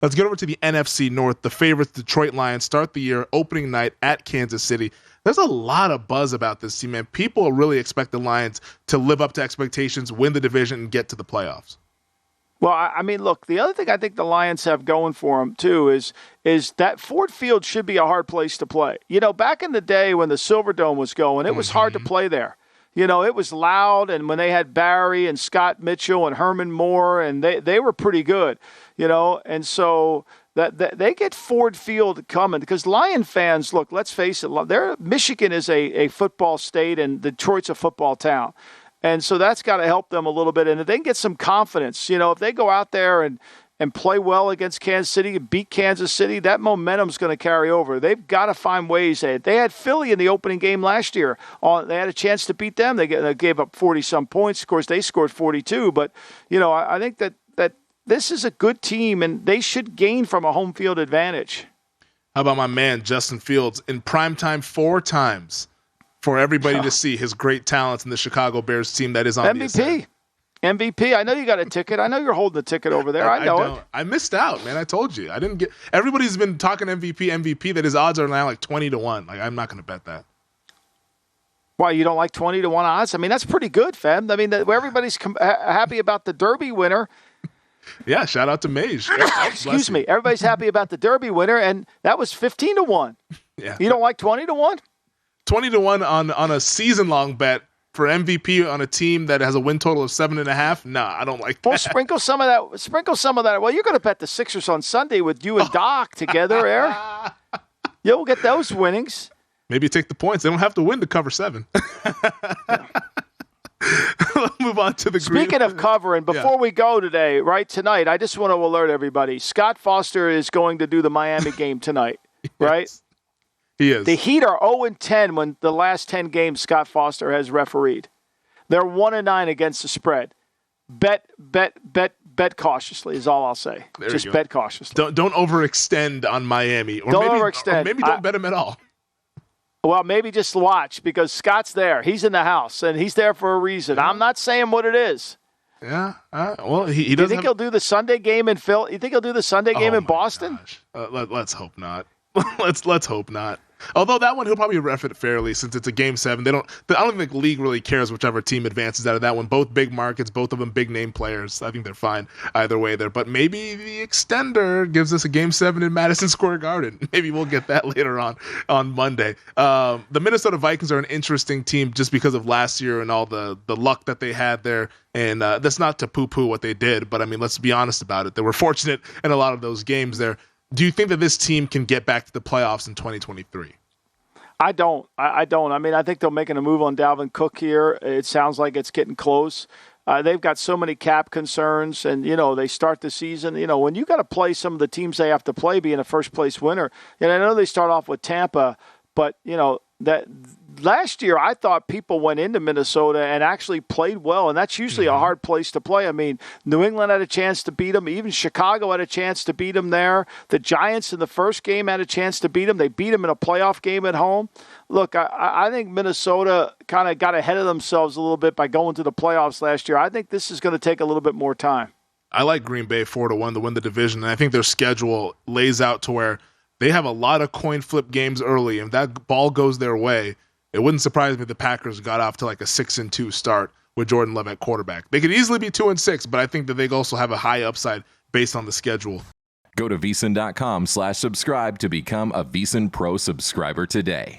Let's get over to the NFC North. The favorites, Detroit Lions, start the year opening night at Kansas City. There's a lot of buzz about this team, man. People really expect the Lions to live up to expectations, win the division, and get to the playoffs. Well, I mean, look, the other thing I think the Lions have going for them, too, is that Ford Field should be a hard place to play. You know, back in the day when the Silverdome was going, it was hard to play there. You know, it was loud, and when they had Barry and Scott Mitchell and Herman Moore, and they were pretty good, you know, and so that they get Ford Field coming because Lion fans, look, let's face it, Michigan is a football state, and Detroit's a football town. And so that's got to help them a little bit. And if they can get some confidence, you know, if they go out there and play well against Kansas City and beat Kansas City, that momentum's going to carry over. They've got to find ways. They had Philly in the opening game last year. They had a chance to beat them. They gave up 40-some points. Of course, they scored 42. But, you know, I think that this is a good team, and they should gain from a home field advantage. How about my man, Justin Fields, in primetime 4 times for everybody to see his great talents in the Chicago Bears team that is on MVP. MVP. I know you got a ticket. I know you're holding the ticket over there. I know it. I missed out, man. I told you. I didn't get. Everybody's been talking MVP. That his odds are now like 20-1. Like, I'm not going to bet that. Why, you don't like 20-1 odds? I mean, that's pretty good, fam. I mean, everybody's happy about the Derby winner. Yeah, shout out to Mage. Excuse me. Everybody's happy about the Derby winner, and that was 15-1. Yeah. You don't like 20-1? 20-1 on a season-long bet for MVP on a team that has a win total of 7.5. Nah, I don't like that. Well, sprinkle some of that. Well, you're going to bet the Sixers on Sunday with you and Doc together, Aaron. You'll get those winnings. Maybe take the points. They don't have to win to cover 7. Let's move on to the Speaking of covering, before we go today, right, tonight, I just want to alert everybody. Scott Foster is going to do the Miami game tonight, right? Yes, he is. The Heat are 0-10 when the last 10 games Scott Foster has refereed. They're 1-9 against the spread. Bet cautiously is all I'll say. Just bet cautiously. Don't overextend on Miami. Don't overextend. Or maybe don't bet him at all. Well, maybe just watch because Scott's there. He's in the house, and he's there for a reason. I'm not saying what it is. Yeah. Well, he doesn't. You think he'll do the Sunday game in Phil? You think he'll do the Sunday game in Boston? Let's hope not. Let's hope not. Although that one he'll probably ref it fairly since it's a game 7. I don't think the league really cares whichever team advances out of that one. Both big markets, both of them big name players. I think they're fine either way there. But maybe the extender gives us a game 7 in Madison Square Garden. Maybe we'll get that later on Monday. The Minnesota Vikings are an interesting team just because of last year and all the luck that they had there. And that's not to poo-poo what they did, but I mean, let's be honest about it. They were fortunate in a lot of those games there. Do you think that this team can get back to the playoffs in 2023? I don't. I don't. I mean, I think they're making a move on Dalvin Cook here. It sounds like it's getting close. They've got so many cap concerns, and, you know, they start the season. You know, when you got to play some of the teams they have to play, being a first-place winner, and I know they start off with Tampa, but, you know, that last year I thought people went into Minnesota and actually played well, and that's usually a hard place to play. I mean, New England had a chance to beat them. Even Chicago had a chance to beat them there. The Giants in the first game had a chance to beat them. They beat them in a playoff game at home. Look, I think Minnesota kind of got ahead of themselves a little bit by going to the playoffs last year. I think this is going to take a little bit more time. I like Green Bay 4-1 to win the division, and I think their schedule lays out to where they have a lot of coin flip games early. If that ball goes their way, it wouldn't surprise me if the Packers got off to like a 6-2 start with Jordan Love at quarterback. They could easily be 2-6, but I think that they also have a high upside based on the schedule. Go to VSiN.com/subscribe to become a VSiN Pro subscriber today.